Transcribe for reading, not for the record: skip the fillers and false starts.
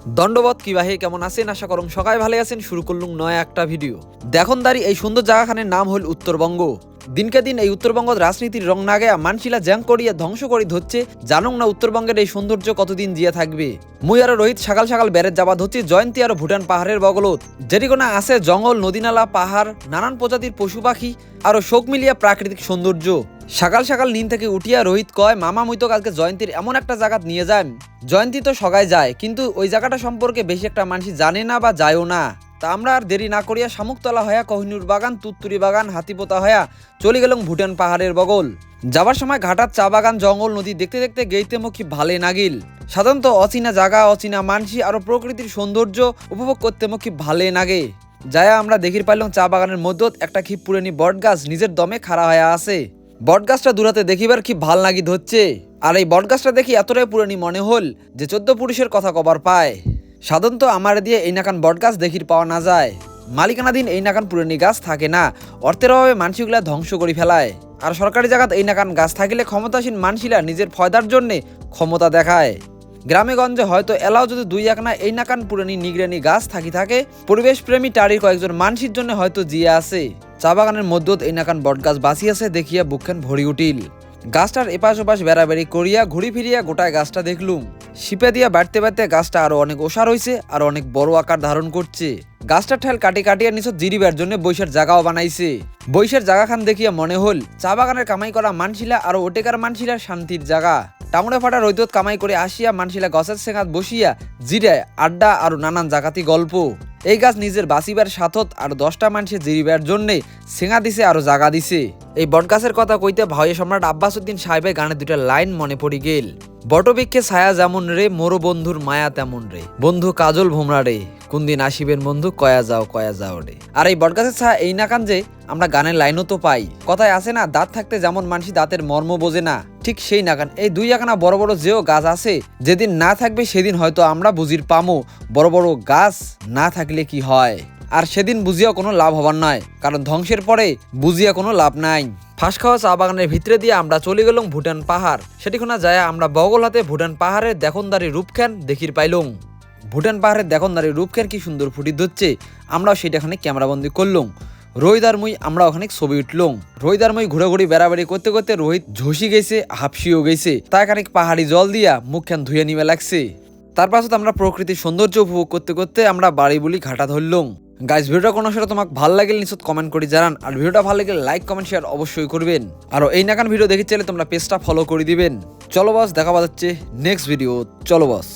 দণ্ডবত কি ভাই কেমন আছেন? আশা করম সবাই ভালো আছেন। শুরু করলুম নয় একটা ভিডিও। দেখুন দাঁড়ি এই সুন্দর জায়গাখানের নাম হল উত্তরবঙ্গ। দিনকে দিন এই উত্তরবঙ্গ রাজনীতির রং না গেয়া মানসিলা জ্যাং করিয়া ধ্বংস করে ধরছে। জানুন না উত্তরবঙ্গের এই সৌন্দর্য কতদিন জিয়া থাকবে। মুই আর রোহিত সকাল সকাল বেড়ে যাবা ধরছি জয়ন্তী আর ভুটান পাহাড়ের বগলত, যেটিকোনা আছে জঙ্গল, নদীনালা, পাহাড়, নানান প্রজাতির পশু পাখি আরো শোক মিলিয়া প্রাকৃতিক সৌন্দর্য। সকাল সকাল নিন থেকে উঠিয়া রোহিত কয়, মামা মুই তো কালকে জয়ন্তীর এমন একটা জায়গা নিয়ে যান। জয়ন্তী তো সবাই যায়, কিন্তু ওই জায়গাটা সম্পর্কে বেশি একটা মানুষ জানে না বা যায়ও না। তা আমরা আর দেরি না করিয়া শামুকতলা হয়া, কোহিনুর বাগান, তুত্তুরি বাগান, হাতিপোতা হয়া চলে গেলাম ভুটান পাহাড়ের বগল। যাবার সময় ঘাটার চা বাগান, জঙ্গল, নদী দেখতে দেখতে গেইতে মুখী ভালে নাগিল। সাধারণত অচেনা জায়গা, অচেনা মানসি আরো প্রকৃতির সৌন্দর্য উপভোগ করতে মুখী ভালে নাগে। যায়া আমরা দেখির পাইলাম চা বাগানের মধ্যে একটা কি পুরানি বট গাছ নিজের দমে খাড়া হয়ে আছে। বটগাছটা দূরাতে দেখিবার কি ভাল লাগি ধরছে। আর এই বটগাছটা দেখি এতটাই পুরানি মনে হল যে 14 পুরুষের কথা কবার পায়। সাধারণত আমার দিয়ে এই নাকান বটগাছ দেখির পাওয়া না যায়। মালিকানাধীন এই নাকান পুরানি গাছ থাকে না, অর্থের অভাবে মানসিগুলা ধ্বংস করে ফেলায়। আর সরকারি জায়গাত এই নাকান গাছ থাকিলে ক্ষমতাসীন মানসিলা নিজের ফয়দার জন্য ক্ষমতা দেখায়। গ্রামে গঞ্জে হয়তো এলাও যদি দুই একনা এই নাকান পুরানি নিগরানি গাছ থাকে, পরিবেশ প্রেমী টাড়ির কয়েকজন মানসির জন্য হয়তো জিয়ে আছে। চা বাগানের মধ্যে এই নাকান বট গাছ বাঁচিয়েছে দেখিয়া বুকখান ভরি উঠিল। গাছটার এপাশ ওপাশ বেড়াবেড়ি করিয়া ঘুরি ফিরিয়া গোটায় গাছটা দেখলুম। শিপে দিয়া বাড়তে বাড়তে গাছটা আরো অনেক ওষার হয়েছে আর অনেক বড় আকার ধারণ করছে। গাছটার ঠেল কাটিয়া নিচত জিরিবার জন্য বৈশের জায়গাও বানাইছে। বৈশের জায়গাখান দেখিয়া মনে হল চা বাগানের কামাই করা মানসিলা আর ওটেকার মানসিলার শান্তির জায়গা। টামড়ে ফাটা রৈদত কামাই করে আসিয়া মানসিলা গাছের সেঙাত বসিয়া জিরায় আড্ডা আর নানান জাগাতি গল্প। এই গাছ নিজের বাঁচিবার সাথত আর 10টা মানুষের জিরিবার জন্যে সেঙা দিছে আরো জাগা দিছে। এই বটগাছের কথা কইতে ভাইয়ে সম্রাট আব্বাস উদ্দিন সাহেবের গানের দুটা লাইন মনে পড়ি গেল। বটবৃক্ষে ছায়া যেমন রে, মোর বন্ধুর মায়া তেমন রে, বন্ধু কাজল ভোমরা রে, কোন দিন আসিবেন বন্ধু কয়া যাও রে। আর এই বটগাছের ছায়া এই নাকান যে আমরা গানের লাইনও তো পাই। কথায় আছে না, দাঁত থাকতে যেমন মানুষ দাঁতের মর্ম বোঝে না, ঠিক সেই নাকান এই দুই একানা বড় বড় যেও গাছ আছে, যেদিন না থাকবে সেদিন হয়তো আমরা বুঝির পামো বড় বড় গাছ না থাকলে কি হয়। আর সেদিন বুঝিয়া কোনো লাভ হবার নয়, কারণ ধ্বংসের পরে বুঝিয়া কোনো লাভ নাই। ফাঁস খাওয়া চা বাগানের ভিতরে দিয়ে আমরা চলে গেলাম ভুটান পাহাড়। সেটিখানে যায় আমরা বগল হাতে ভুটান পাহাড়ের দেখনদারি রূপখান দেখির পাইলুম। ভুটান পাহাড়ের দেখনদারি রূপখান কি সুন্দর ফুটি ধরছে, আমরাও সেটাখানে ক্যামেরাবন্দি করলুম। রোহিত আর মুই আমরা ওখানে ছবি উঠলুম। রোহিত আর মুই ঘুরে বেড়াবেড়ি করতে করতে রোহিত ঝসি গেছে, হাফসিও গেছে। তাই খানিক পাহাড়ি জল দিয়া মুখখান ধুয়ে নিবে লাগছে। তার পাছত আমরা প্রকৃতির সৌন্দর্য উপভোগ করতে করতে আমরা বাড়ি বলি ঘাটা ধরলুম। গাইস, ভিডিওটা কোনো সেটা তোমাকে ভালো লাগলে নিশ্চয় কমেন্ট করে জানান। আর ভিডিওটা ভালো লাগলে লাইক কমেন্ট শেয়ার অবশ্যই করবেন। আর এই নাকান ভিডিও দেখতে চাইলে তোমরা পেজটা ফলো করে দিবেন। চলো বস, দেখা যাচ্ছে নেক্সট ভিডিও। চলো বস।